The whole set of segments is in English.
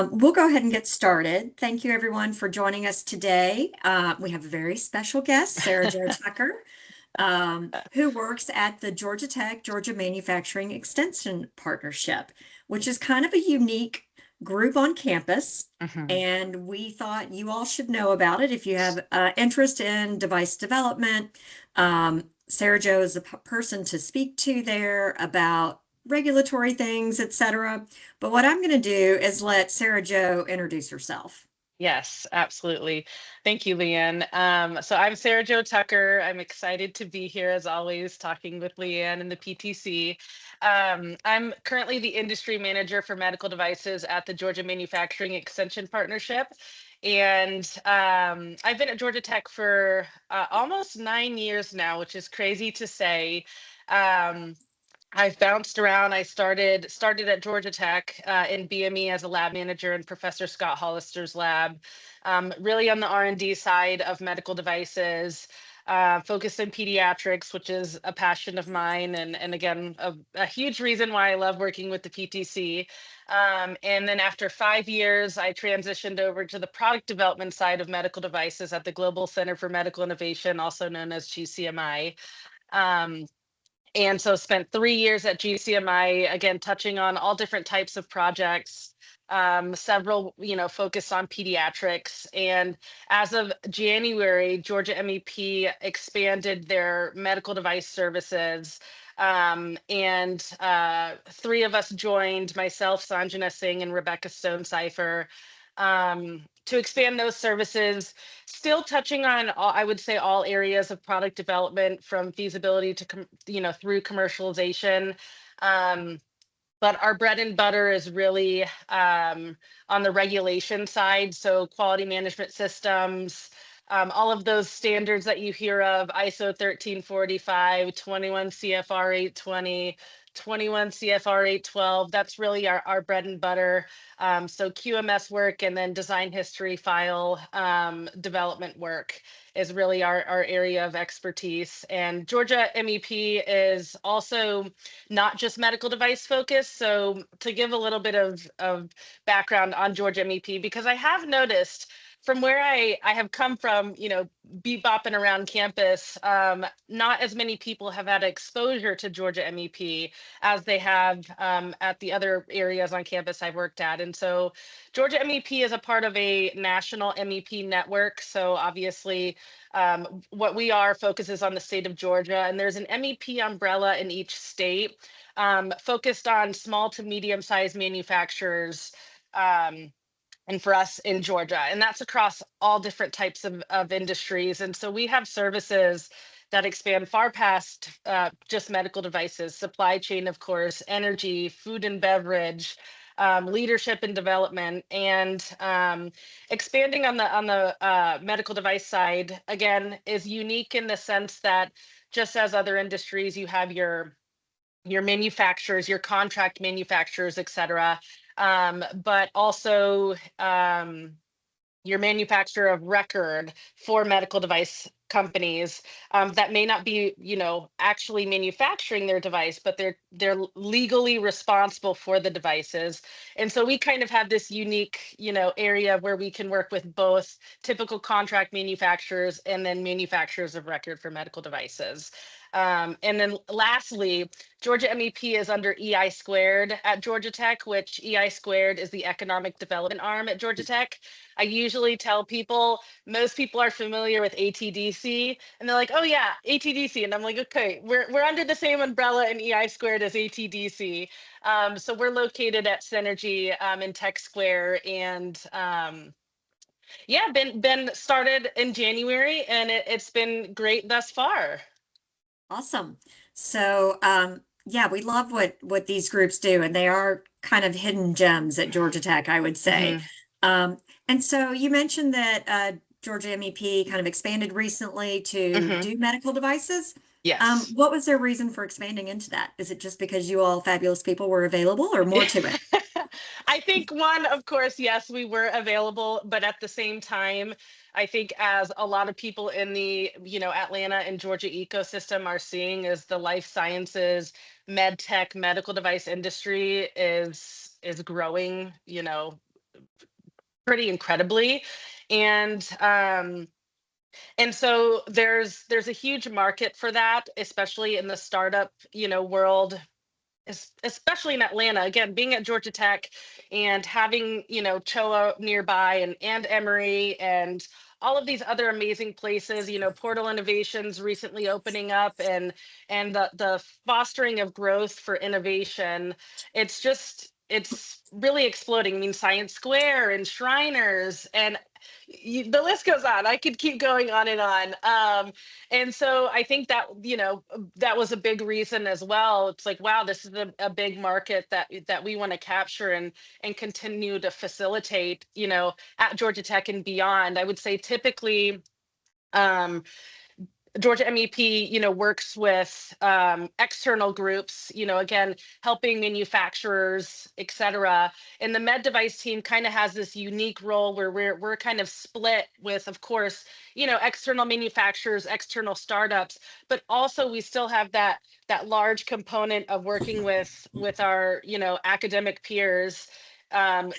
We'll go ahead and get started. Thank you, everyone, for joining us today. We have a very special guest, Sarah Jo Tucker, who works at the Georgia Tech Georgia Manufacturing Extension Partnership, which is kind of a unique group on campus. Mhm. And we thought you all should know about it if you have interest in device development. Sarah Jo is the person to speak to there about regulatory things, etc. But what I'm going to do is let Sarah Jo introduce herself. Yes, absolutely. Thank you, Leanne. So I'm Sarah Jo Tucker. I'm excited to be here as always, talking with Leanne and the PTC. I'm currently the industry manager for medical devices at the Georgia Manufacturing Extension Partnership. And I've been at Georgia Tech for almost 9 years now, which is crazy to say. Um, I've bounced around. I started at Georgia Tech in BME as a lab manager in Professor Scott Hollister's lab, really on the R&D side of medical devices, focused in pediatrics, which is a passion of mine, and again a huge reason why I love working with the PTC. And then after 5 years, I transitioned over to the product development side of medical devices at the Global Center for Medical Innovation, also known as GCMI. Um, and so spent 3 years at GCMI, again, touching on all different types of projects, several, focused on pediatrics. And as of January, Georgia MEP expanded their medical device services. And three of us joined, myself, Sanjana Singh, and Rebecca Stone Cipher, to expand those services, still touching on all, I would say, all areas of product development from feasibility to through commercialization. um, but our bread and butter is really on the regulation side, so quality management systems, all of those standards that you hear of: ISO 1345, 21 CFR 820, 21 CFR 812. That's really our bread and butter. So QMS work and then design history file development work is really our area of expertise. And Georgia MEP is also not just medical device focused. So to give a little bit of background on Georgia MEP, because I have noticed from where I have come from, bebopping around campus, not as many people have had exposure to Georgia MEP as they have at the other areas on campus I've worked at. And so Georgia MEP is a part of a national MEP network. So obviously, what we are focuses on the state of Georgia, and there's an MEP umbrella in each state, focused on small to medium sized manufacturers. And for us in Georgia, and that's across all different types of industries. And so we have services that expand far past just medical devices, supply chain, of course, energy, food and beverage, leadership and development, and expanding on the medical device side, again, is unique in the sense that just as other industries, you have your manufacturers, your contract manufacturers, et cetera. But also your manufacturer of record for medical device companies that may not be, actually manufacturing their device, but they're legally responsible for the devices. And so we kind of have this unique, area where we can work with both typical contract manufacturers and then manufacturers of record for medical devices. And then lastly, Georgia MEP is under EI squared at Georgia Tech, which EI squared is the economic development arm at Georgia Tech. I usually tell people, most people are familiar with ATDC, and they're like, "Oh yeah, ATDC," and I'm like, "Okay, we're under the same umbrella in EI squared as ATDC." So we're located at Synergy in Tech Square, and yeah, been started in January, and it's been great thus far. Awesome. So, yeah, we love what these groups do, and they are kind of hidden gems at Georgia Tech, I would say. Mhm. Um, and so you mentioned that Georgia MEP kind of expanded recently to Mhm. do medical devices. Yes. What was their reason for expanding into that? Is it just because you all fabulous people were available, or more to it? I think one, of course, yes, we were available, but at the same time, I think as a lot of people in the, Atlanta and Georgia ecosystem are seeing, is the life sciences, med tech, medical device industry is growing, pretty incredibly. And so there's a huge market for that, especially in the startup, world, especially in Atlanta. Again, being at Georgia Tech and having, CHOA nearby, and Emory and all of these other amazing places, Portal Innovations recently opening up, and the fostering of growth for innovation. It's really exploding. I mean, Science Square and Shriners, and the list goes on. I could keep going on and on. And so I think that, that was a big reason as well. It's like, wow, this is a big market that we want to capture, and continue to facilitate, at Georgia Tech and beyond. I would say typically, um, Georgia MEP, works with external groups, again, helping manufacturers, et cetera. And the med device team kind of has this unique role where we're kind of split with, of course, external manufacturers, external startups, but also we still have that large component of working with our, academic peers,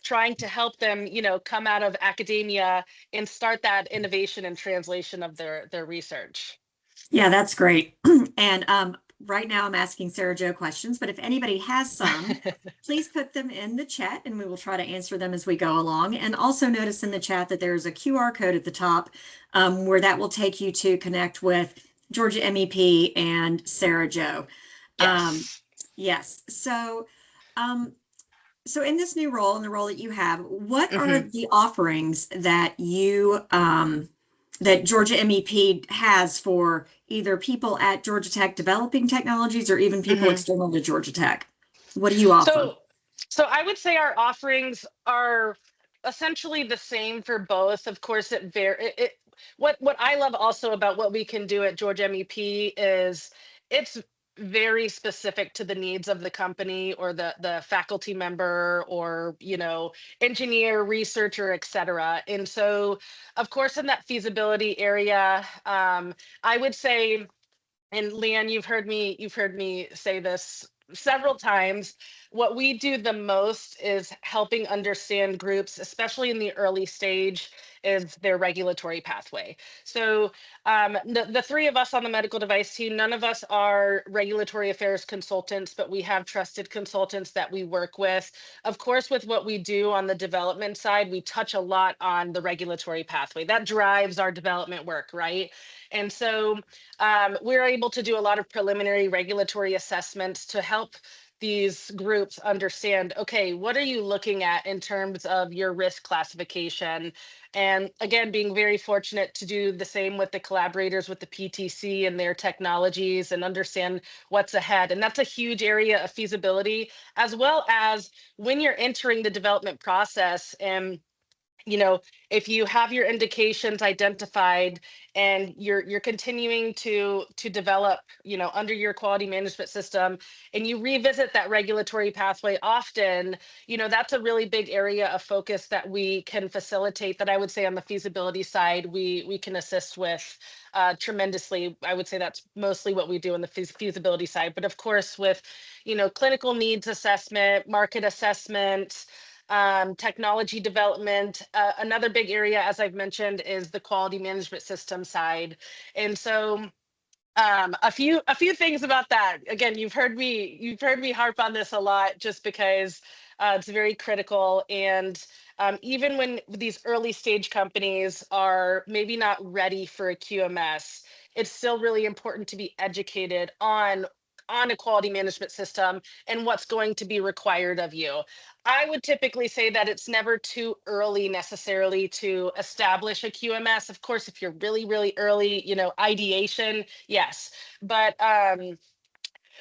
trying to help them, come out of academia and start that innovation and translation of their research. Yeah, that's great. And right now I'm asking Sarah Joe questions, but if anybody has some, please put them in the chat and we will try to answer them as we go along. And also notice in the chat that there's a QR code at the top where that will take you to connect with Georgia MEP and Sarah Joe. Yes. Yes. Um, so in this new role, in the role that you have, what are Hmm. the offerings that you that Georgia MEP has for either people at Georgia Tech developing technologies or even people Hmm. external to Georgia Tech? What do you offer? So, so I would say our offerings are essentially the same for both. Of course, what I love also about what we can do at Georgia MEP is it's very specific to the needs of the company, or the faculty member, or engineer, researcher, et cetera. And so, of course, in that feasibility area, I would say, and Leanne, you've heard me say this several times. What we do the most is helping understand groups, especially in the early stage, is their regulatory pathway. So the three of us on the medical device team, none of us are regulatory affairs consultants, but we have trusted consultants that we work with. Of course, with what we do on the development side, we touch a lot on the regulatory pathway. That drives our development work, right? And so we're able to do a lot of preliminary regulatory assessments to help these groups understand, okay, what are you looking at in terms of your risk classification? And again, being very fortunate to do the same with the collaborators with the PTC and their technologies, and understand what's ahead. And that's a huge area of feasibility, as well as when you're entering the development process. And if you have your indications identified, and you're continuing to develop, under your quality management system, and you revisit that regulatory pathway often, that's a really big area of focus that we can facilitate, that I would say on the feasibility side we can assist with tremendously. I would say that's mostly what we do on the feasibility side. But of course, with clinical needs assessment, market assessment, technology development. Another big area, as I've mentioned, is the quality management system side. And so a few things about that. Again, you've heard me harp on this a lot, just because it's very critical. And even when these early stage companies are maybe not ready for a QMS, it's still really important to be educated on a quality management system and what's going to be required of you. I would typically say that it's never too early necessarily to establish a QMS. Of course, if you're really, really early, ideation, yes. But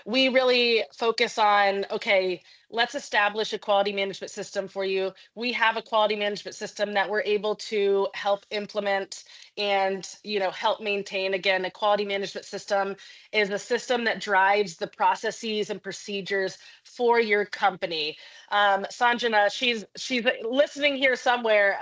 we really focus on, okay, let's establish a quality management system for you. We have a quality management system that we're able to help implement and help maintain. Again, a quality management system is a system that drives the processes and procedures for your company. Sanjana, she's listening here somewhere,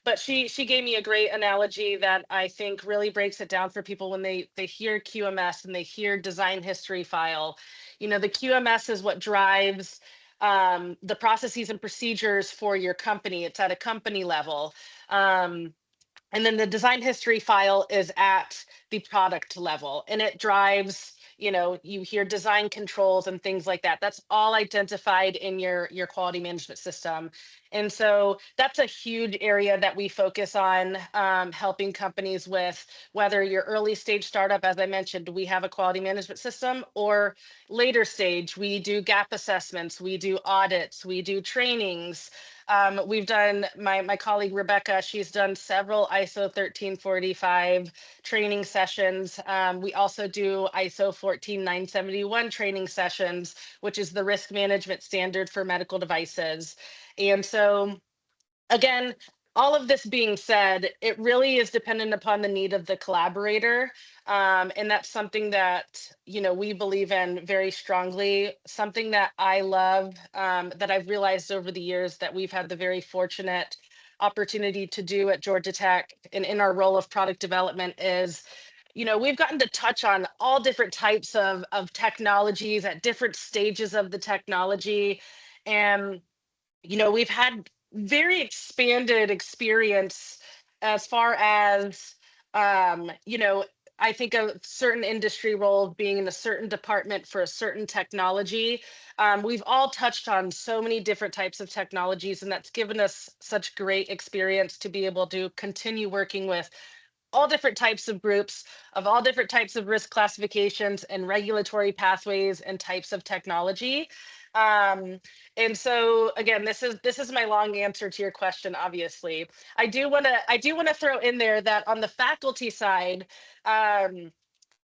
but she gave me a great analogy that I think really breaks it down for people when they hear QMS and they hear design history file. The QMS is what drives the processes and procedures for your company. It's at a company level. Um, and then the design history file is at the product level, and it drives, you hear design controls and things like that. That's all identified in your quality management system. And so that's a huge area that we focus on, helping companies with, whether you're early stage startup, as I mentioned, we have a quality management system, or later stage, we do gap assessments, we do audits, we do trainings. We've done, my colleague Rebecca, she's done several ISO 1345 training sessions. We also do ISO 14971 training sessions, which is the risk management standard for medical devices. And so, again, all of this being said, it really is dependent upon the need of the collaborator. And that's something that, we believe in very strongly. Something that I love, that I've realized over the years that we've had the very fortunate opportunity to do at Georgia Tech and in our role of product development is, we've gotten to touch on all different types of technologies at different stages of the technology. And we've had very expanded experience as far as, I think a certain industry role being in a certain department for a certain technology. We've all touched on so many different types of technologies, and that's given us such great experience to be able to continue working with all different types of groups of all different types of risk classifications and regulatory pathways and types of technology. Um, and so again, this is my long answer to your question. Obviously, I do want to throw in there that on the faculty side, um,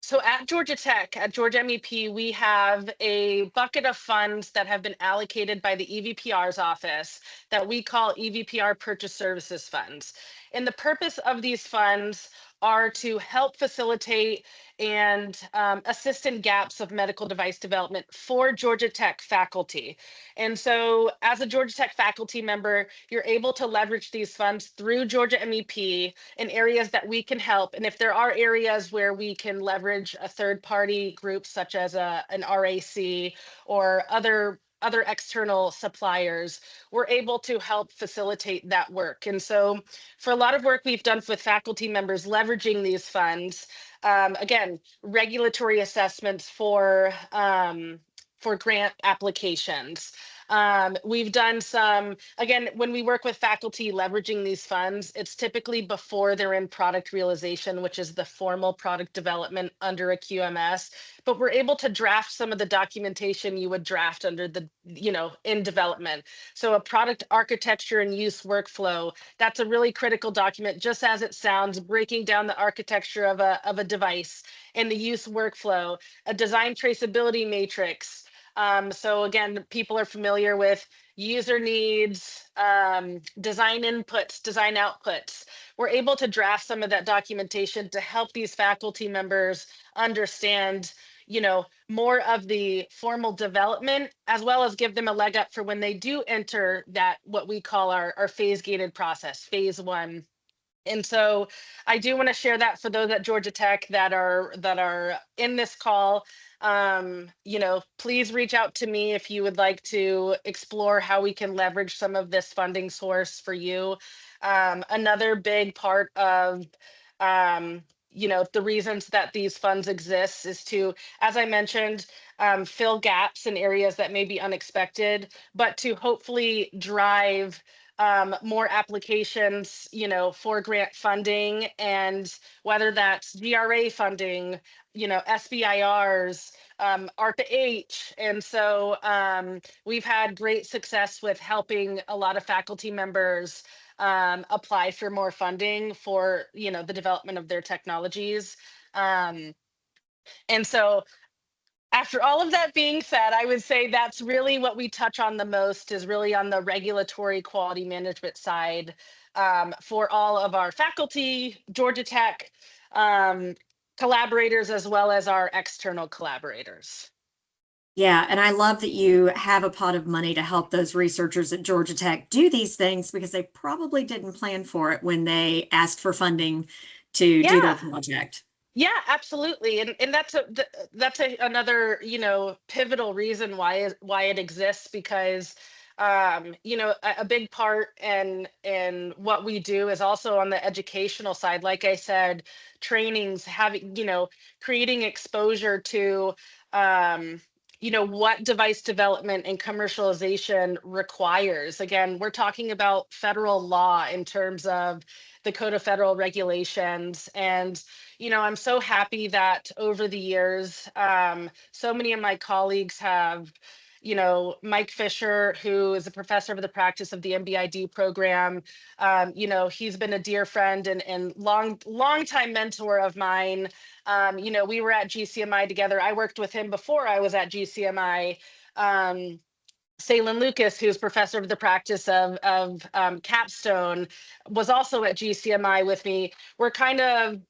so at Georgia Tech, at Georgia MEP, we have a bucket of funds that have been allocated by the EVPR's office that we call EVPR Purchase Services Funds. And the purpose of these funds are to help facilitate and assist in gaps of medical device development for Georgia Tech faculty. And so as a Georgia Tech faculty member, you're able to leverage these funds through Georgia MEP in areas that we can help. And if there are areas where we can leverage a third party group, such as an RAC or other external suppliers, we're able to help facilitate that work. And so for a lot of work we've done with faculty members leveraging these funds, again, regulatory assessments for grant applications. We've done some, again, when we work with faculty leveraging these funds, it's typically before they're in product realization, which is the formal product development under a QMS. But we're able to draft some of the documentation you would draft under the, in development. So a product architecture and use workflow, that's a really critical document, just as it sounds, breaking down the architecture of a device and the use workflow, a design traceability matrix. So again, people are familiar with user needs, design inputs, design outputs. We're able to draft some of that documentation to help these faculty members understand, more of the formal development, as well as give them a leg up for when they do enter that, what we call our phase gated process, phase one. And so I do want to share that for those at Georgia Tech that are in this call. Please reach out to me if you would like to explore how we can leverage some of this funding source for you. Another big part of the reasons that these funds exist is to, as I mentioned, fill gaps in areas that may be unexpected, but to hopefully drive more applications, for grant funding, and whether that's GRA funding, SBIRs, ARPA-H. And so we've had great success with helping a lot of faculty members apply for more funding for, the development of their technologies. And so after all of that being said, I would say that's really what we touch on the most, is really on the regulatory quality management side, for all of our faculty, Georgia Tech collaborators, as well as our external collaborators. Yeah, and I love that you have a pot of money to help those researchers at Georgia Tech do these things, because they probably didn't plan for it when they asked for funding to do their Yeah. project. Yeah, absolutely. And that's another, pivotal reason why it exists, because a big part and what we do is also on the educational side. Like I said, trainings, having, creating exposure to what device development and commercialization requires. Again, we're talking about federal law in terms of the Code of Federal Regulations. And I'm so happy that over the years, so many of my colleagues have, Mike Fisher, who is a professor of the practice of the MBID program. He's been a dear friend and long time mentor of mine. We were at GCMI together. I worked with him before I was at GCMI. Salen Lucas, who's professor of the practice of capstone, was also at GCMI with me. We're kind of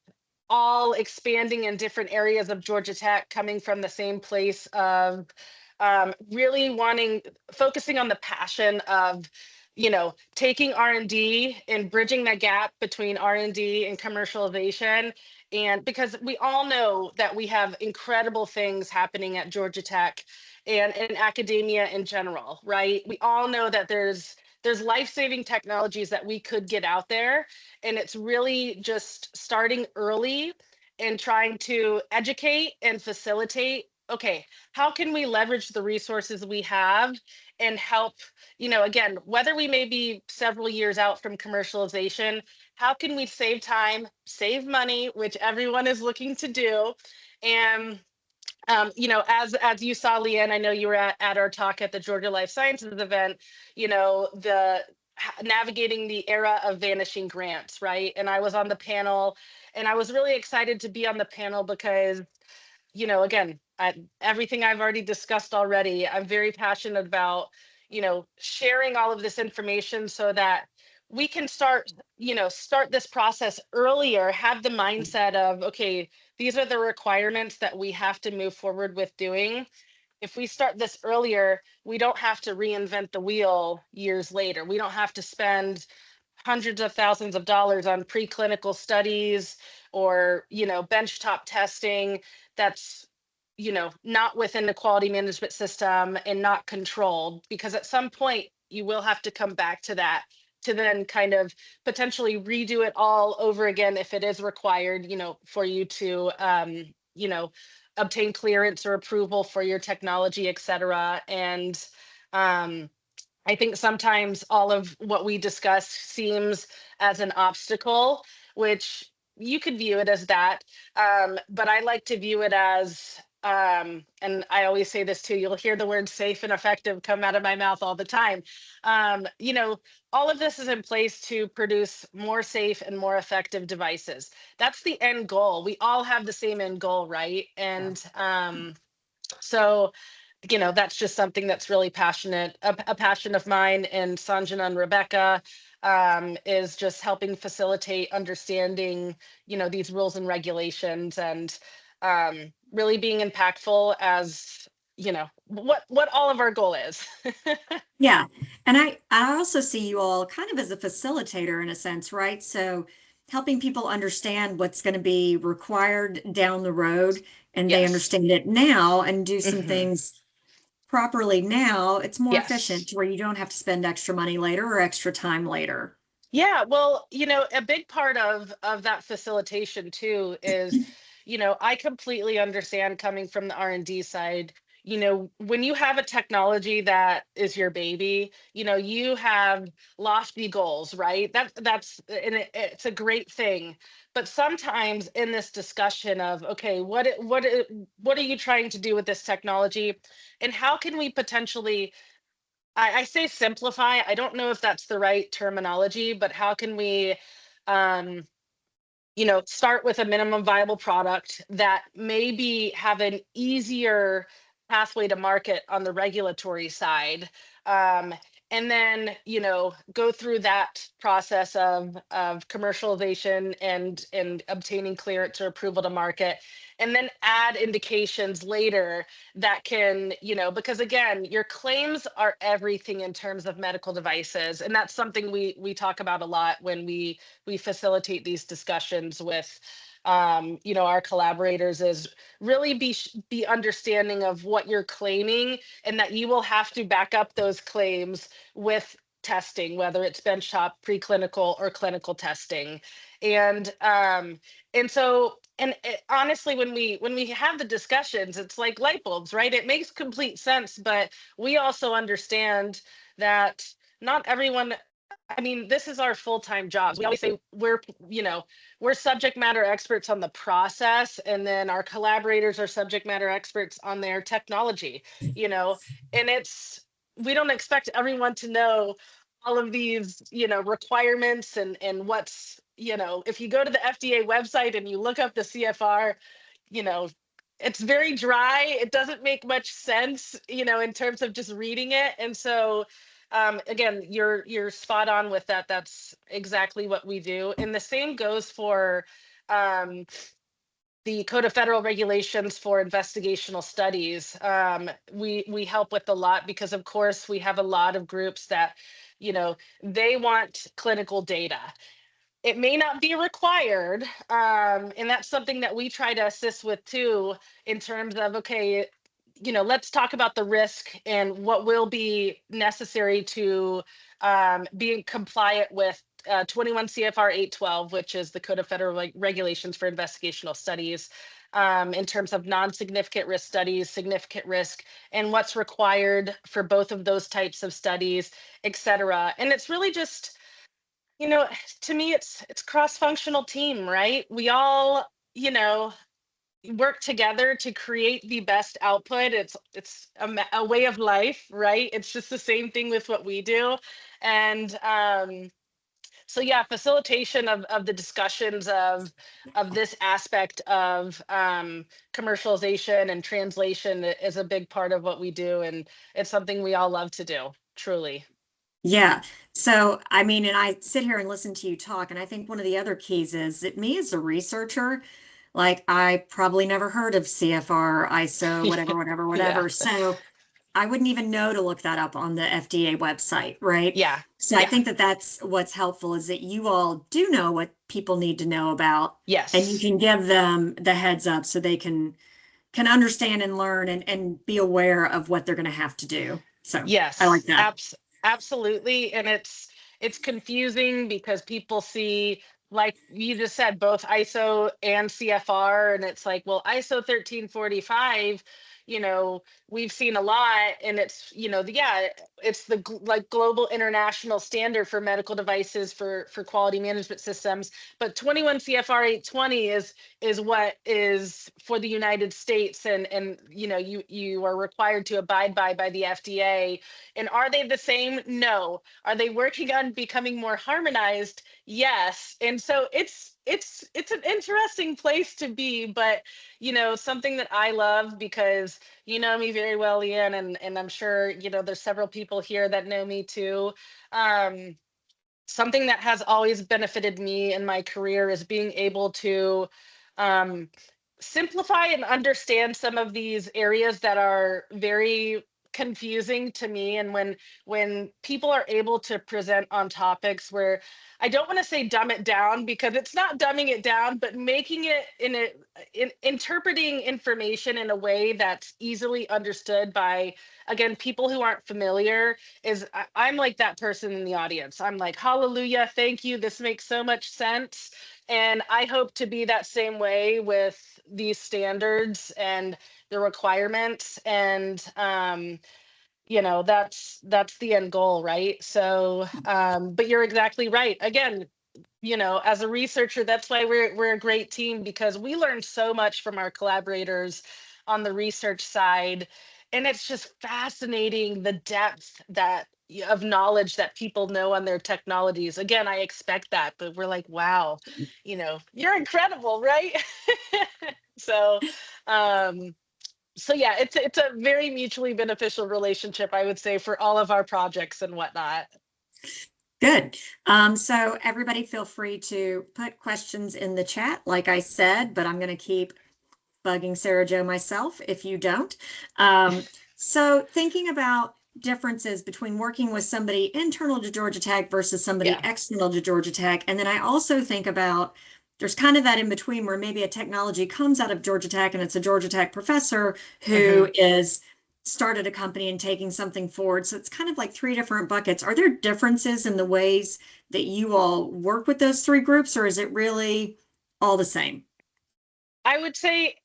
all expanding in different areas of Georgia Tech, coming from the same place of really focusing on the passion of, taking R&D and bridging that gap between R&D and commercialization. And because we all know that we have incredible things happening at Georgia Tech and in academia in general, right? We all know that there's life-saving technologies that we could get out there, and it's really just starting early and trying to educate and facilitate. Okay, how can we leverage the resources we have and help, again, whether we may be several years out from commercialization, how can we save time, save money, which everyone is looking to do. And as you saw, Leanne, I know you were at our talk at the Georgia Life Sciences event, the navigating the era of vanishing grants, right? And I was on the panel, and I was really excited to be on the panel because, again, everything I've already discussed already, I'm very passionate about, sharing all of this information so that we can start this process earlier, have the mindset of, okay, these are the requirements that we have to move forward with doing. If we start this earlier, we don't have to reinvent the wheel years later. We don't have to spend hundreds of thousands of dollars on preclinical studies or, benchtop testing that's, not within the quality management system and not controlled, because at some point you will have to come back to that to then kind of potentially redo it all over again if it is required, for you to, obtain clearance or approval for your technology, et cetera. And I think sometimes all of what we discuss seems as an obstacle, which you could view it as that. But I like to view it as, and I always say this too, you'll hear the word safe and effective come out of my mouth all the time. All of this is in place to produce more safe and more effective devices. That's the end goal. We all have the same end goal, right? Yeah. And so that's just something that's really a passion of mine. And Sanjana and Rebecca is just helping facilitate understanding, these rules and regulations, and really being impactful as, what all of our goal is. Yeah. And I also see you all kind of as a facilitator in a sense, right? So helping people understand what's going to be required down the road and they Yes. understand it now and do some Hmm. things properly now, it's more efficient Yes. to where you don't have to spend extra money later or extra time later. Yeah, well, a big part of that facilitation too is, I completely understand coming from the R&D side. When you have a technology that is your baby, you have lofty goals, right? It's a great thing. But sometimes in this discussion of, okay, what are you trying to do with this technology, and how can we potentially, I say simplify. I don't know if that's the right terminology, but how can we, um, start with a minimum viable product that maybe have an easier pathway to market on the regulatory side, um, and then go through that process of commercialization and obtaining clearance or approval to market, and then add indications later that can, because again, your claims are everything in terms of medical devices, and that's something we talk about a lot when we facilitate these discussions with our collaborators is really be understanding of what you're claiming, and that you will have to back up those claims with testing, whether it's benchtop, preclinical, or clinical testing. And honestly, when we have the discussions, it's like light bulbs, right? It makes complete sense, but we also understand that not everyone, I mean, this is our full-time jobs. We always say we're subject matter experts on the process, and then our collaborators are subject matter experts on their technology, you know, and we don't expect everyone to know all of these, requirements and if you go to the FDA website and you look up the CFR, you know, it's very dry. It doesn't make much sense, in terms of just reading it. And so, again, you're spot on with that. That's exactly what we do. And the same goes for um, the Code of Federal Regulations for investigational studies. We help with a lot because, of course, we have a lot of groups that, they want clinical data. It may not be required, and that's something that we try to assist with too, in terms of, okay, let's talk about the risk and what will be necessary to be compliant with 21 CFR 812, which is the Code of Federal Regulations for investigational studies, in terms of non-significant risk studies, significant risk, and what's required for both of those types of studies, et cetera. And it's really just, to me, it's cross-functional team, right? We all, work together to create the best output. It's a way of life, right? It's just the same thing with what we do. And so yeah, facilitation of the discussions of this aspect of commercialization and translation is a big part of what we do, and it's something we all love to do, truly. Yeah. So, I mean, and I sit here and listen to you talk, and I think one of the other keys is that me as a researcher, like I probably never heard of CFR, ISO, whatever, whatever, Yeah. whatever. So I wouldn't even know to look that up on the FDA website, right? Yeah. So I Yeah. think that that's what's helpful is that you all do know what people need to know about, and you Yes. can give them the heads up so they can understand and learn and be aware of what they're going to have to do. So I like Yes, that. absolutely. And it's confusing because people see, like you just said, both ISO and CFR, and it's like, well, ISO 1345, we've seen a lot, and it's, yeah, it's the like global international standard for medical devices for quality management systems. But 21 CFR 820 is what is for the United States, and you are required to abide by the FDA. And are they the same? No. Are they working on becoming more harmonized? Yes. And so it's an interesting place to be, but something that I love, because you know me very well, Ian, and I'm sure there's several people here that know me too. Um, Something that has always benefited me in my career is being able to um, simplify and understand some of these areas that are very confusing to me. And when people are able to present on topics where, I don't want to say dumb it down, because it's not dumbing it down, but making it interpreting information in a way that's easily understood by, again, people who aren't familiar, I'm like that person in the audience. I'm like, hallelujah, thank you, this makes so much sense. And I hope to be that same way with these standards and the requirements. And that's the end goal, right? So but you're exactly right. Again, as a researcher, that's why we're a great team, because we learn so much from our collaborators on the research side. And it's just fascinating, the depth of knowledge that people know on their technologies. Again, I expect that, but we're like, wow, you're incredible, right? So um so yeah, it's a very mutually beneficial relationship, I would say, for all of our projects and whatnot. Good. So everybody feel free to put questions in the chat, like I said, but I'm going to keep bugging Sarah Joe myself if you don't. So thinking about differences between working with somebody internal to Georgia Tech versus somebody Yeah. external to Georgia Tech. And then I also think about there's kind of that in between where maybe a technology comes out of Georgia Tech and it's a Georgia Tech professor Mhm. who is started a company and taking something forward. So it's kind of like three different buckets. Are there differences in the ways that you all work with those three groups, or is it really all the same? I would say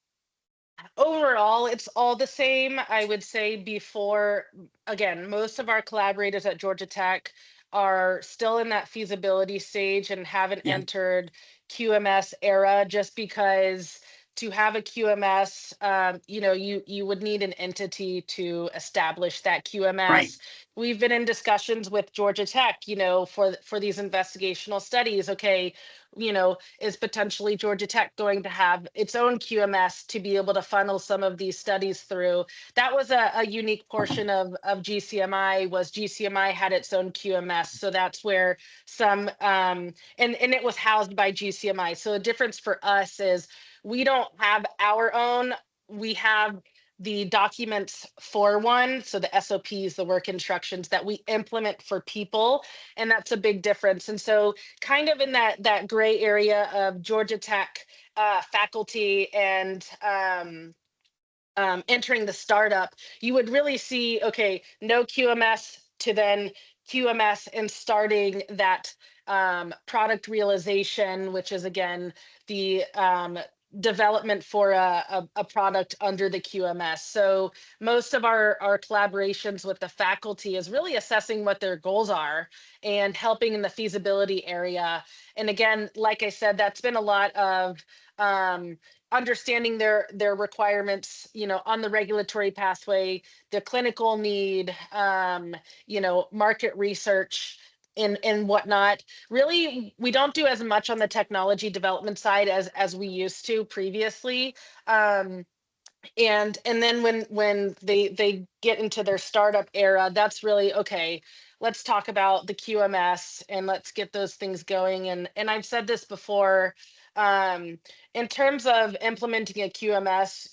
overall, it's all the same. I would say before, again, most of our collaborators at Georgia Tech are still in that feasibility stage and haven't Yeah, entered QMS era just because to have a QMS, you would need an entity to establish that right, QMS. We've been in discussions with Georgia Tech, for these investigational studies. Okay, is potentially Georgia Tech going to have its own QMS to be able to funnel some of these studies through? That was a unique portion of GCMI, was GCMI had its own QMS. So that's where some, and it was housed by GCMI. So the difference for us is we don't have our own, we have the documents for one. So the SOPs, the work instructions that we implement for people. And that's a big difference. And so kind of in that gray area of Georgia Tech faculty and entering the startup, you would really see, okay, no QMS to then QMS and starting that product realization, which is again the development for a product under the QMS. So most of our collaborations with the faculty is really assessing what their goals are and helping in the feasibility area. And again, like I said, that's been a lot of understanding their requirements, on the regulatory pathway, the clinical need, market research and whatnot. Really, we don't do as much on the technology development side as we used to previously. And then when they get into their startup era, that's really okay. Let's talk about the QMS and let's get those things going. And I've said this before, um in terms of implementing a QMS,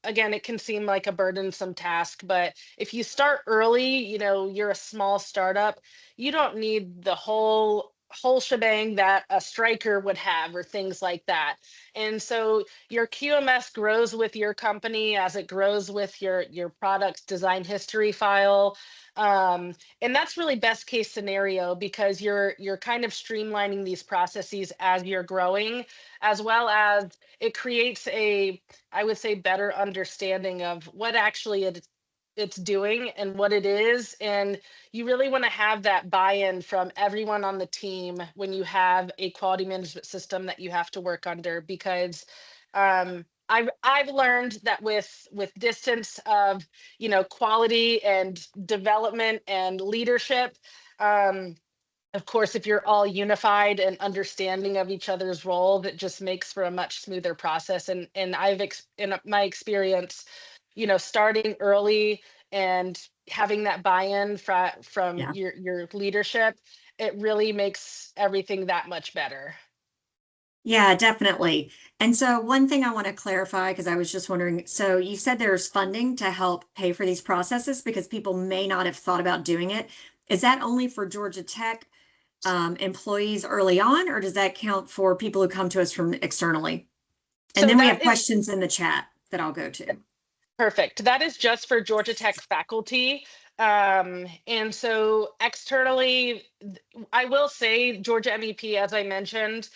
again, it can seem like a burdensome task, but if you start early, you're a small startup, you don't need the whole shebang that a striker would have or things like that. And so your QMS grows with your company as it grows with your product's design history file. And that's really best case scenario because you're kind of streamlining these processes as you're growing, as well as it creates I would say, better understanding of what actually it's doing and what it is. And you really want to have that buy-in from everyone on the team when you have a quality management system that you have to work under, because I've learned that with distance of quality and development and leadership, um, of course, if you're all unified and understanding of each other's role, that just makes for a much smoother process. And in my experience, starting early and having that buy-in from yeah. your leadership, it really makes everything that much better. Yeah, definitely. And so one thing I want to clarify, because I was just wondering, so you said there's funding to help pay for these processes because people may not have thought about doing it. Is that only for Georgia Tech employees early on, or does that count for people who come to us from externally? And So then we have that is questions in the chat that I'll go to. perfect. That is just for Georgia Tech faculty. And so externally, I will say Georgia MEP, as I mentioned,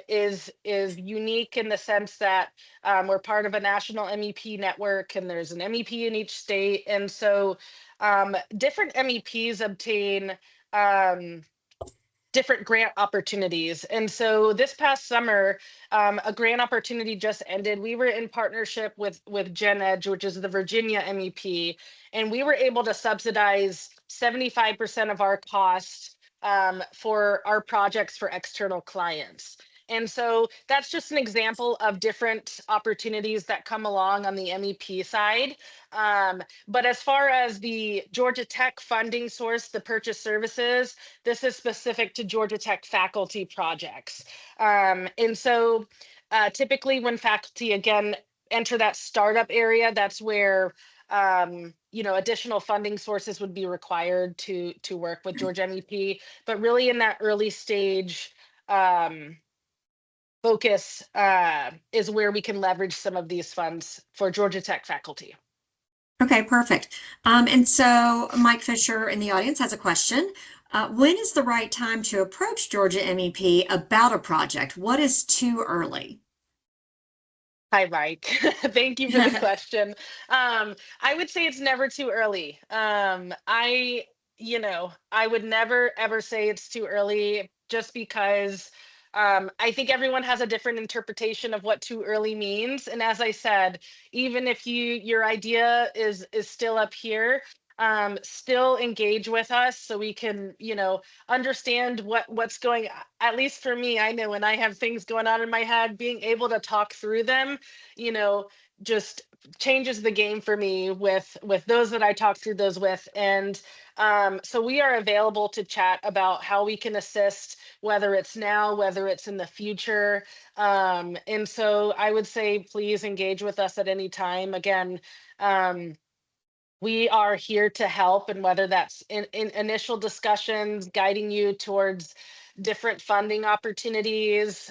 is unique in the sense that we're part of a national MEP network, and there's an MEP in each state. And so different MEPs obtain um, different grant opportunities. And so this past summer, a grant opportunity just ended. We were in partnership with Gen Edge, which is the Virginia MEP, and we were able to subsidize 75% of our costs for our projects for external clients. And so that's just an example of different opportunities that come along on the MEP side. But as far as the Georgia Tech funding source, the purchase services, this is specific to Georgia Tech faculty projects. And so typically when faculty, again, enter that startup area, that's where additional funding sources would be required to work with Georgia MEP. But really in that early stage, um, focus is where we can leverage some of these funds for Georgia Tech faculty. Okay, perfect. And so Mike Fisher in the audience has a question. When is the right time to approach Georgia MEP about a project? What is too early? Hi, Mike. Thank you for the question. I would say it's never too early. I would never ever say it's too early just because I think everyone has a different interpretation of what too early means. And as I said, even if your idea is still up here, still engage with us so we can, understand what's going. At least for me, I know when I have things going on in my head, being able to talk through them, you know just changes the game for me with those that I talk through those with. And so we are available to chat about how we can assist, whether it's now, whether it's in the future. And so I would say please engage with us at any time. Again, we are here to help, and whether that's in initial discussions, guiding you towards different funding opportunities,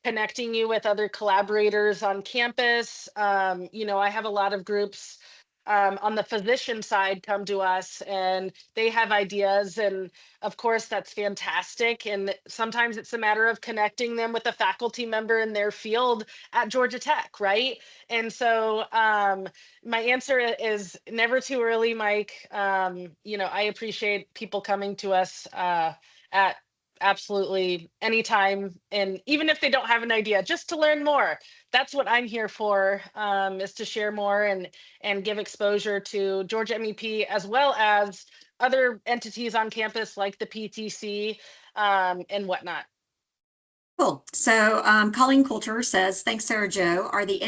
connecting you with other collaborators on campus. I have a lot of groups on the physician side come to us and they have ideas, and of course that's fantastic, and sometimes it's a matter of connecting them with a faculty member in their field at Georgia Tech, right? And so my answer is never too early, Mike. I appreciate people coming to us at absolutely anytime, and even if they don't have an idea, just to learn more. That's what I'm here for, is to share more and give exposure to Georgia MEP as well as other entities on campus like the PTC, and whatnot. Cool. So Colleen Coulter says, thanks, Sarah Jo. Are the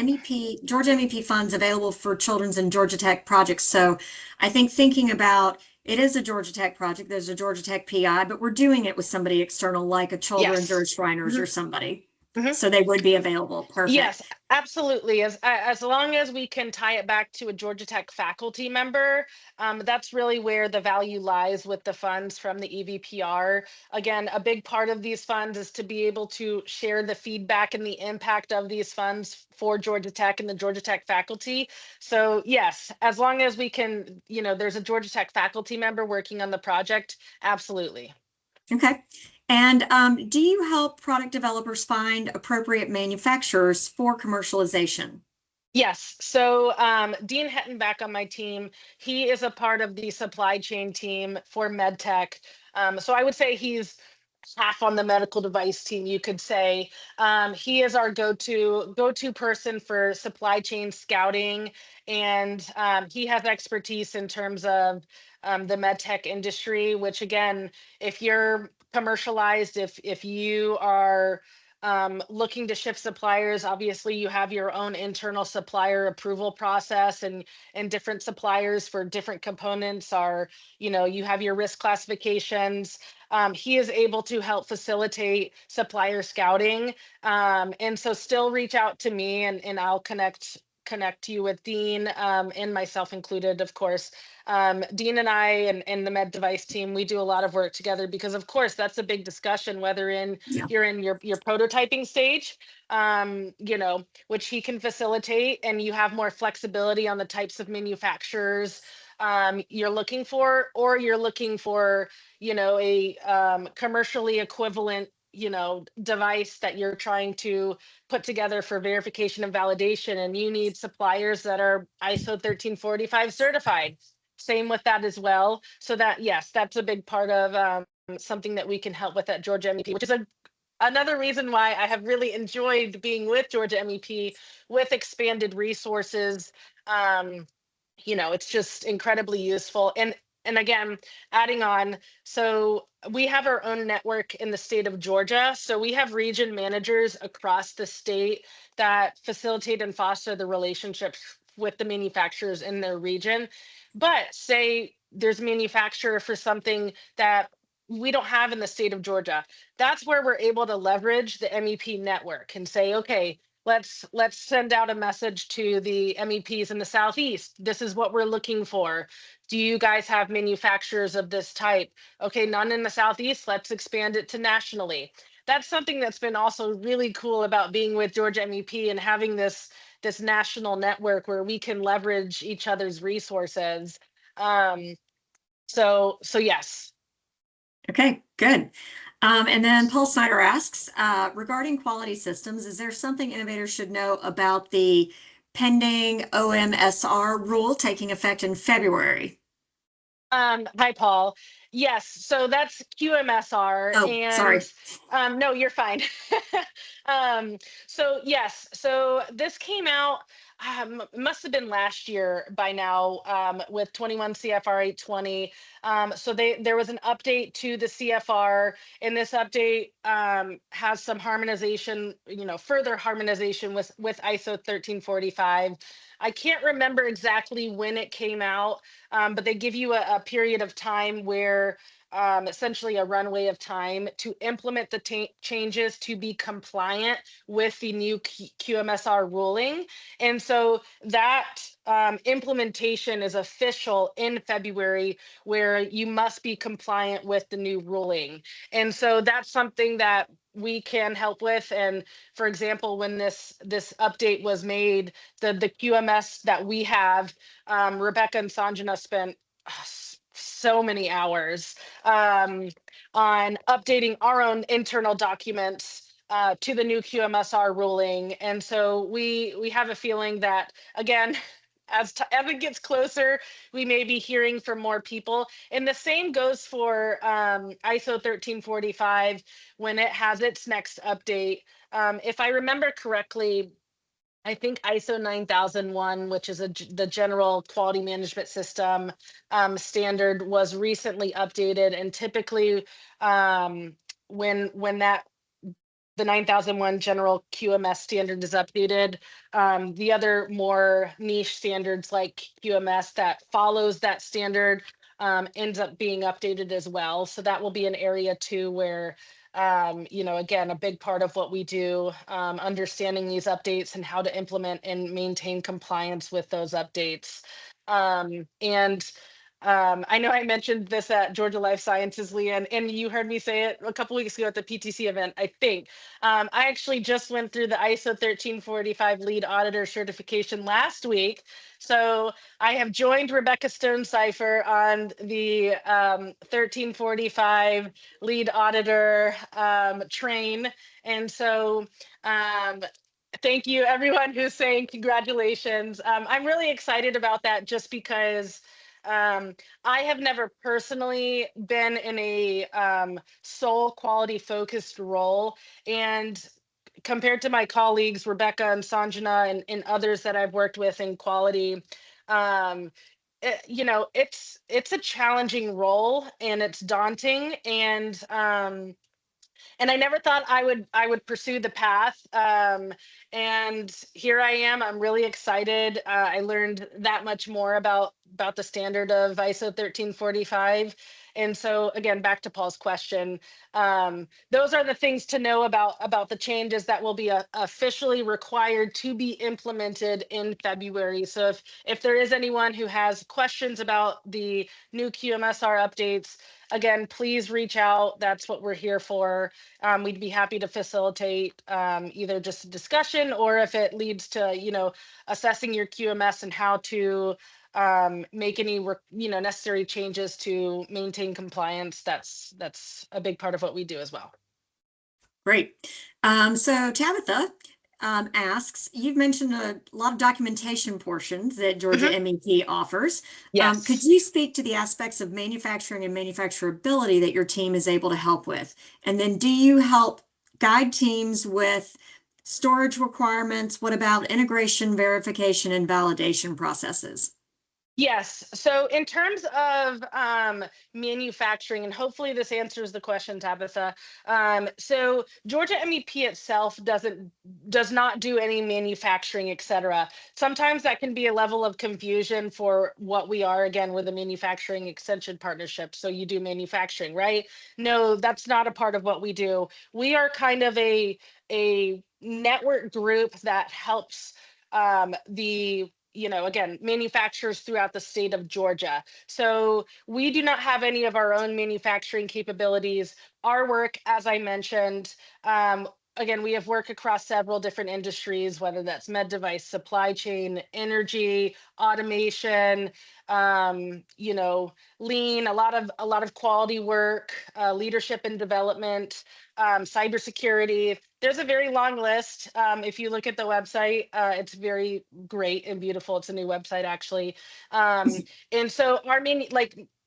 Georgia MEP funds available for children's and Georgia Tech projects? So I think thinking about it is a Georgia Tech project, there's a Georgia Tech PI, but we're doing it with somebody external like a Children's or Yes. a Shriners or Mhm. somebody. Mhm. So they would be available. Perfect. Yes, absolutely. As long as we can tie it back to a Georgia Tech faculty member, that's really where the value lies with the funds from the EVPR. Again, a big part of these funds is to be able to share the feedback and the impact of these funds for Georgia Tech and the Georgia Tech faculty. So yes, as long as we can, there's a Georgia Tech faculty member working on the project, absolutely. Okay. And do you help product developers find appropriate manufacturers for commercialization? Yes. So Dean Hetton back on my team, he is a part of the supply chain team for MedTech. So I would say he's half on the medical device team, you could say. He is our go-to person for supply chain scouting, and he has expertise in terms of the medtech industry. Which again, if you're commercialized, if you are looking to shift suppliers, obviously you have your own internal supplier approval process, and different suppliers for different components are, you have your risk classifications. He is able to help facilitate supplier scouting. And so still reach out to me, and I'll connect you with Dean, and myself included, of course. Dean and I and the med device team, we do a lot of work together because of course that's a big discussion, whether Yeah. you're in your prototyping stage, which he can facilitate, and you have more flexibility on the types of manufacturers you're looking for, or you're looking for, a commercially equivalent, device that you're trying to put together for verification and validation, and you need suppliers that are ISO 1345 certified. Same with that as well. So that, yes, that's a big part of something that we can help with at Georgia MEP, which is another reason why I have really enjoyed being with Georgia MEP with expanded resources. Um, it's just incredibly useful. And again, adding on, so we have our own network in the state of Georgia. So we have region managers across the state that facilitate and foster the relationships with the manufacturers in their region. But say there's a manufacturer for something that we don't have in the state of Georgia. That's where we're able to leverage the MEP network and say, okay, let's send out a message to the MEPs in the Southeast. This is what we're looking for. Do you guys have manufacturers of this type? Okay, none in the Southeast. Let's expand it to nationally. that's something that's been also really cool about being with Georgia MEP and having this national network where we can leverage each other's resources. Um, so yes. Okay, good. And then Paul Snyder asks, regarding quality systems, is there something innovators should know about the pending OMSR rule taking effect in February? Hi, Paul. Yes, so that's QMSR, Oh, sorry. and no, you're fine. um, so yes, so this came out. Must have been last year by now, with 21 CFR 820. So there was an update to the CFR, and this update has some harmonization, further harmonization with ISO 1345. I can't remember exactly when it came out, but they give you a period of time where essentially a runway of time to implement the changes to be compliant with the new QMSR ruling. And so that implementation is official in February, where you must be compliant with the new ruling. And so that's something that we can help with. And for example, when this update was made, the QMS that we have, Rebecca and Sanjana spent so many hours on updating our own internal documents to the new QMSR ruling. And so we have a feeling that, again, as it gets closer, we may be hearing from more people. And the same goes for ISO 1345 when it has its next update. If I remember correctly, I think ISO 9001, which is the general quality management system standard, was recently updated. And typically, when the 9001 general QMS standard is updated, the other more niche standards like QMS that follows that standard ends up being updated as well. So that will be an area too where, again, a big part of what we do, understanding these updates and how to implement and maintain compliance with those updates. And I know I mentioned this at Georgia Life Sciences, Leanne, and you heard me say it a couple weeks ago at the PTC event, I think. I actually just went through the ISO 1345 lead auditor certification last week. So I have joined Rebecca Stone Cipher on the 1345 lead auditor train. And so thank you everyone who's saying congratulations. I'm really excited about that just because I have never personally been in a sole quality focused role. And compared to my colleagues, Rebecca and Sanjana and others that I've worked with in quality, um, it's a challenging role and it's daunting. And I never thought I would pursue the path. And here I am. I'm really excited. I learned that much more about the standard of ISO 1345. And so again, back to Paul's question, those are the things to know about the changes that will be officially required to be implemented in February. So if there is anyone who has questions about the new QMSR updates, again, please reach out. That's what we're here for. We'd be happy to facilitate either just a discussion, or if it leads to, assessing your QMS and how to make any, necessary changes to maintain compliance. That's a big part of what we do as well. Great. So Tabitha asks, you've mentioned a lot of documentation portions that Georgia Mhm. MEP offers. Could Yes. you speak to the aspects of manufacturing and manufacturability that your team is able to help with? And then do you help guide teams with storage requirements? What about integration, verification, and validation processes? Yes. So in terms of manufacturing, and hopefully this answers the question, Tabitha. So Georgia MEP itself does not do any manufacturing, et cetera. Sometimes that can be a level of confusion for what we are. Again, with a manufacturing extension partnership. So you do manufacturing, right? No, that's not a part of what we do. We are kind of a network group that helps the again, manufacturers throughout the state of Georgia. So we do not have any of our own manufacturing capabilities. Our work, as I mentioned, again, we have work across several different industries, whether that's med device, supply chain, energy, automation, lean, a lot of quality work, leadership and development, cybersecurity. There's a very long list. If you look at the website, it's very great and beautiful. It's a new website actually. And so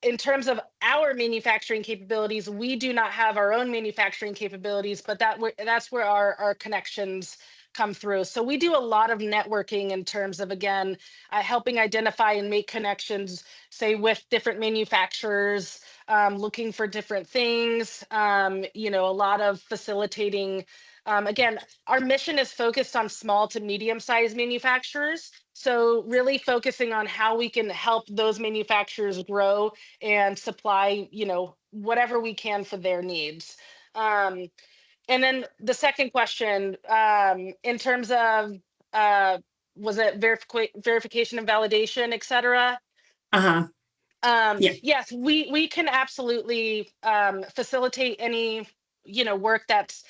in terms of our manufacturing capabilities, we do not have our own manufacturing capabilities, but that's where our connections come through. So we do a lot of networking in terms of, again, helping identify and make connections, say with different manufacturers, looking for different things, a lot of facilitating. Again, our mission is focused on small to medium-sized manufacturers. So really focusing on how we can help those manufacturers grow and supply, whatever we can for their needs. And then the second question, in terms of, was it verification and validation, et cetera? Uh-huh. Yeah. Yes, we can absolutely facilitate any work that's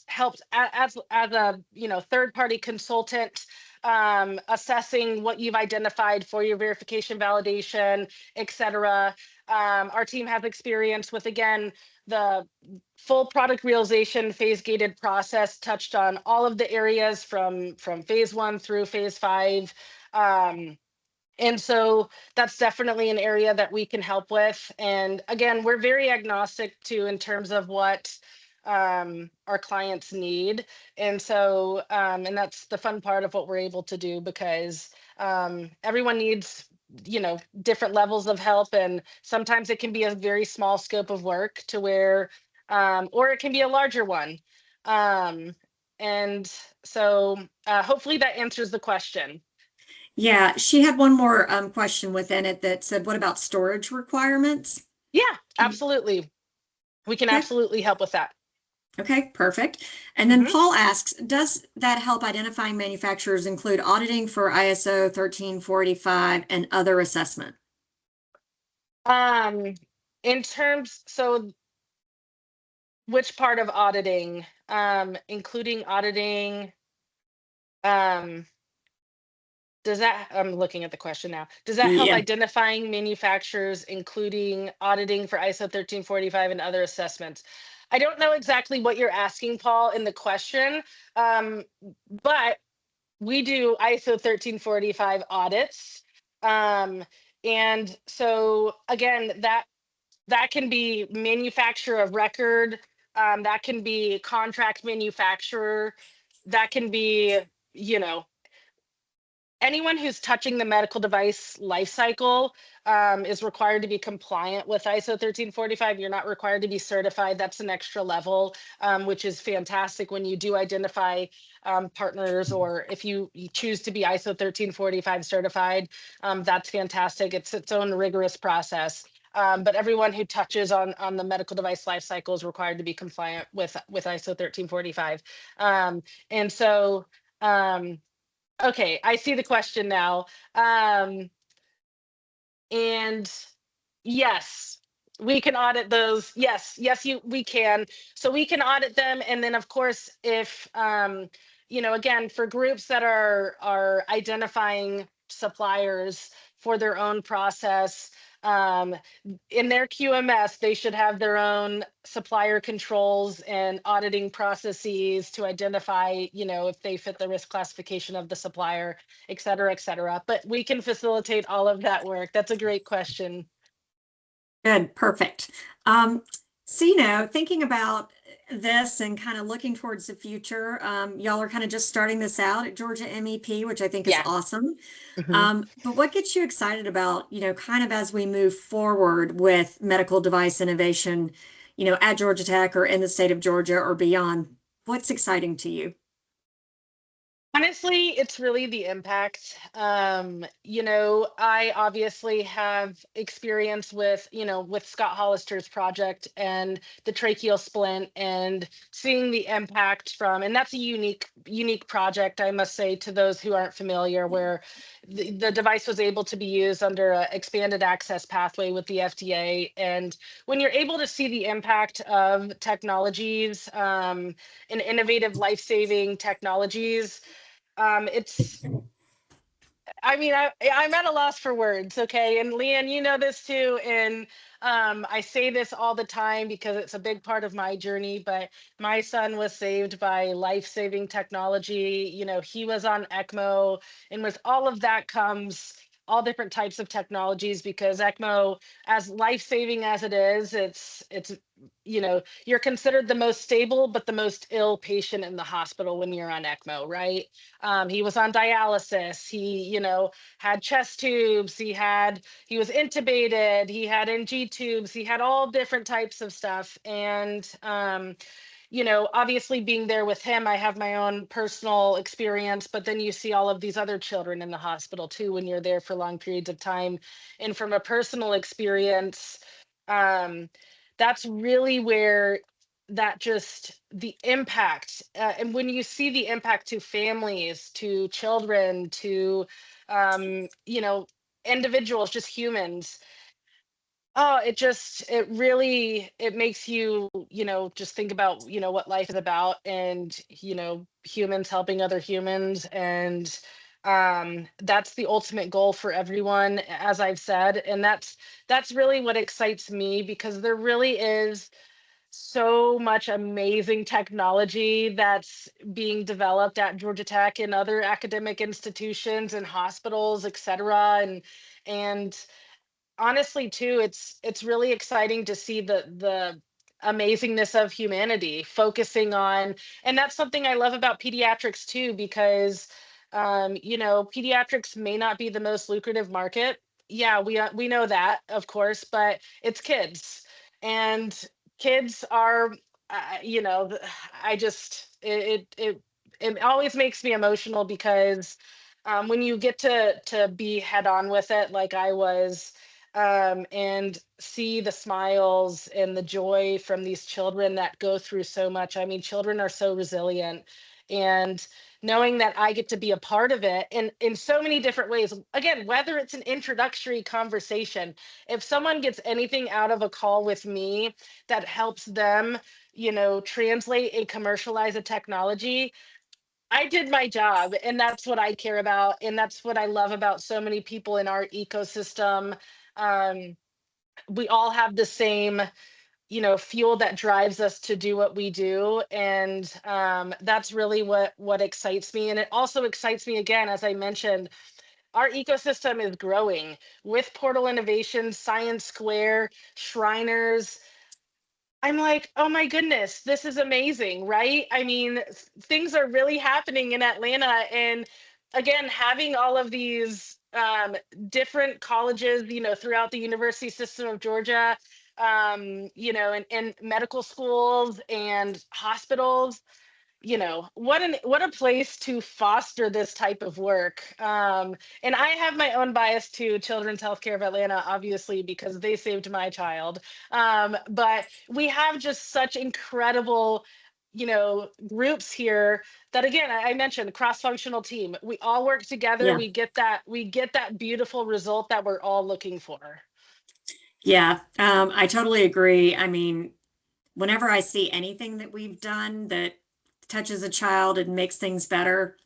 helped as a third party consultant, assessing what you've identified for your verification, validation, etc. Our team has experience with, again, the full product realization phase gated process, touched on all of the areas from phase 1 through phase 5. And so that's definitely an area that we can help with. And again, we're very agnostic to in terms of what our clients need. And so, and that's the fun part of what we're able to do, because everyone needs, different levels of help. And sometimes it can be a very small scope of work to where, or it can be a larger one. And so hopefully that answers the question. Yeah, she had one more question within it that said, what about storage requirements? Yeah, Can- absolutely. We can Okay, absolutely help with that. okay, perfect. And then Mhm. Paul asks, does that help identifying manufacturers include auditing for ISO 1345 and other assessment? Um, so which part of auditing, including auditing, um, I'm looking at the question now. Does that help Yeah. identifying manufacturers, including auditing for ISO 1345 and other assessments? I don't know exactly what you're asking, Paul, in the question, um, but we do ISO 1345 audits. Um, and so again, that can be manufacturer of record, that can be contract manufacturer, that can be, you know, anyone who's touching the medical device life cycle is required to be compliant with ISO 1345. You're not required to be certified. That's an extra level, which is fantastic when you do identify partners, or if you choose to be ISO 1345 certified, that's fantastic. It's its own rigorous process. But everyone who touches on the medical device life cycle is required to be compliant with ISO 1345. And so, okay, I see the question now. And yes, we can audit those. Yes, we can. So we can audit them. And then of course, if again, for groups that are identifying suppliers for their own process, um, in their QMS, they should have their own supplier controls and auditing processes to identify, if they fit the risk classification of the supplier, et cetera, et cetera. But we can facilitate all of that work. That's a great question. Good, perfect. So, thinking about this and kind of looking towards the future, y'all are kind of just starting this out at Georgia MEP, which I think is Yeah. awesome. Mhm. But what gets you excited about, kind of as we move forward with medical device innovation, at Georgia Tech or in the state of Georgia or beyond? What's exciting to you? Honestly, it's really the impact. I obviously have experience with, with Scott Hollister's project and the tracheal splint and seeing the impact from, and that's a unique project, I must say, to those who aren't familiar, where the device was able to be used under an expanded access pathway with the FDA. And when you're able to see the impact of technologies, and innovative life-saving technologies, it's I mean, I'm at a loss for words, okay? And Leanne, you know this too. And I say this all the time because it's a big part of my journey. But my son was saved by life-saving technology. He was on ECMO, and with all of that comes all different types of technologies, because ECMO, as life-saving as it is, it's you're considered the most stable but the most ill patient in the hospital when you're on ECMO, right? He was on dialysis. He, had chest tubes. He was intubated. He had NG tubes. He had all different types of stuff. And, obviously being there with him, I have my own personal experience, but then you see all of these other children in the hospital too when you're there for long periods of time. And from a personal experience, um, that's really where that just the impact, and when you see the impact to families, to children, to individuals, just humans. Oh, it really, it makes you, just think about, what life is about, and, humans helping other humans. And that's the ultimate goal for everyone, as I've said. And that's really what excites me, because there really is so much amazing technology that's being developed at Georgia Tech and other academic institutions and hospitals, et cetera. And honestly too, it's really exciting to see the amazingness of humanity focusing on. And that's something I love about pediatrics too, because pediatrics may not be the most lucrative market. Yeah, we know that, of course, but it's kids. And kids are, I just it always makes me emotional, because when you get to be head on with it like I was, and see the smiles and the joy from these children that go through so much. I mean, children are so resilient. And knowing that I get to be a part of it in so many different ways, again, whether it's an introductory conversation, if someone gets anything out of a call with me that helps them, translate and commercialize a technology, I did my job. And that's what I care about. And that's what I love about so many people in our ecosystem. Um, we all have the same, fuel that drives us to do what we do. And that's really what excites me. And it also excites me, again, as I mentioned, our ecosystem is growing with Portal Innovations, Science Square, Shriners. I'm like, oh my goodness, this is amazing, right? I mean, things are really happening in Atlanta. And again, having all of these different colleges, throughout the university system of Georgia, and medical schools and hospitals, what a place to foster this type of work. And I have my own bias to Children's Healthcare of Atlanta, obviously, because they saved my child. But we have just such incredible, groups here, that, again, I mentioned cross-functional team. We all work together. Yeah. We get that beautiful result that we're all looking for. Yeah. I totally agree. I mean, whenever I see anything that we've done that touches a child and makes things better,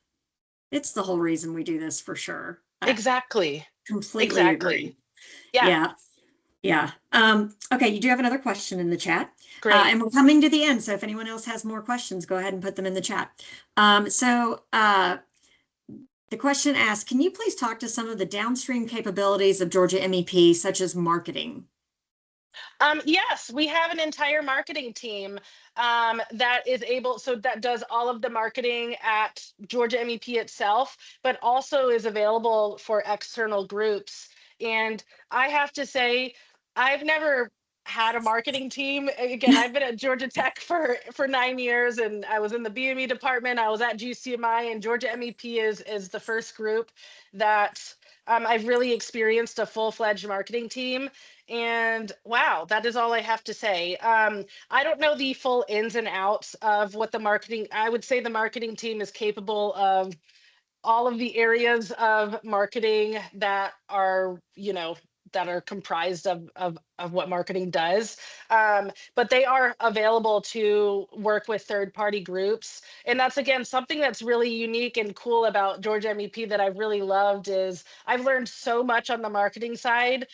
it's the whole reason we do this for sure. I Exactly. completely Exactly. agree. Yeah. Yeah. Yeah. Okay, you do have another question in the chat. Great. And we're coming to the end, so if anyone else has more questions, go ahead and put them in the chat. The question asks, can you please talk to some of the downstream capabilities of Georgia MEP, such as marketing? Yes, we have an entire marketing team, that does all of the marketing at Georgia MEP itself, but also is available for external groups. And I have to say, I've never had a marketing team. Again, I've been at Georgia Tech for 9 years, and I was in the BME department. I was at GCMI, and Georgia MEP is the first group that I've really experienced a full-fledged marketing team. And wow, that is all I have to say. I don't know the full ins and outs of what the marketing. I would say the marketing team is capable of all of the areas of marketing that are, that are comprised of what marketing does. But they are available to work with third party groups. And that's, again, something that's really unique and cool about Georgia MEP that I've really loved is I've learned so much on the marketing side,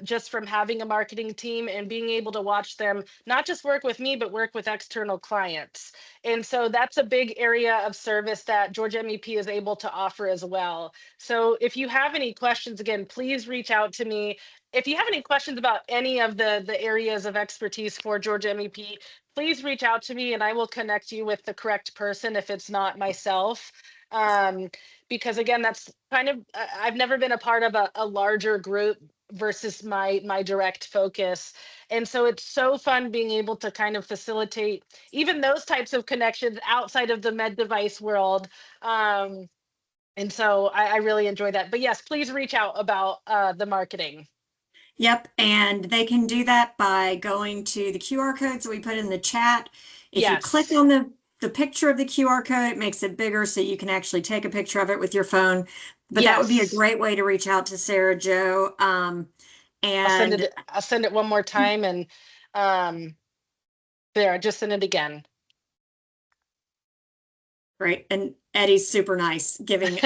just from having a marketing team and being able to watch them not just work with me, but work with external clients. And so that's a big area of service that Georgia MEP is able to offer as well. So if you have any questions, again, please reach out to me. If you have any questions about any of the areas of expertise for Georgia MEP, please reach out to me and I will connect you with the correct person if it's not myself. Um, because again, that's kind of, I've never been a part of a larger group versus my direct focus. And so it's so fun being able to kind of facilitate even those types of connections outside of the med device world. And so I really enjoy that. But yes, please reach out about the marketing. Yep, and they can do that by going to the QR codes that we put in the chat. If you click Yes. on the picture of the QR code, it makes it bigger so you can actually take a picture of it with your phone. But that would be a Yes. great way to reach out to Sarah Joe. And I'll send it one more time, and um there, I just sent it again. great, and Eddie's super nice, giving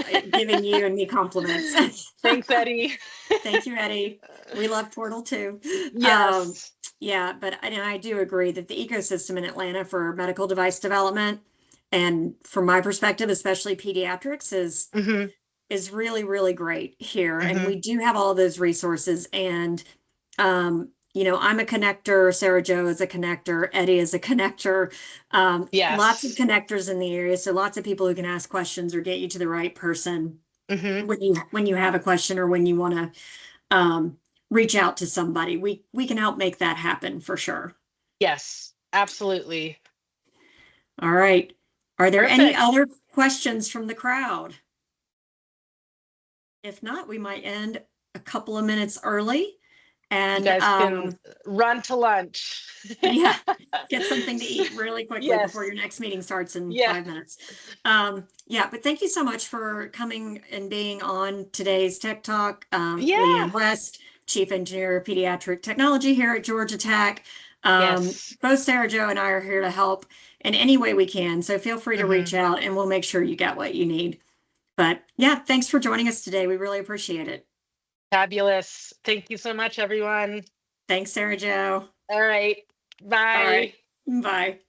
you and me compliments. Thanks, Eddie. Thank you, Eddie. We love Portal too. Um, Yes. yeah, but I do agree that the ecosystem in Atlanta for medical device development, and from my perspective, especially pediatrics, Hmm. is really, really great here. And Hmm. we do have all those resources. And I'm a connector, Sarah Joe is a connector, Eddie is a connector. Lots of Yes. connectors in the area. So lots of people who can ask questions or get you to the right person Hmm. when you have a question or when you want to reach out to somebody. We can help make that happen for sure. Yes, absolutely. All right. Are there any Perfect. other questions from the crowd? If not, we might end a couple of minutes early You and guys can run to lunch. yeah, get something to eat really quickly before Yes. your next meeting starts in Yeah. 5 minutes. Yeah, but thank you so much for coming and being on today's Tech Talk. Yeah. Leanne West, Chief Engineer of Pediatric Technology here at Georgia Tech. Yes. Both Sarah Joe and I are here to help in any way we can. So feel free to reach Hmm. out and we'll make sure you get what you need. But yeah, thanks for joining us today. We really appreciate it. Fabulous. Thank you so much, everyone. Thanks, Sarah Joe. All right. All right. Bye. Bye.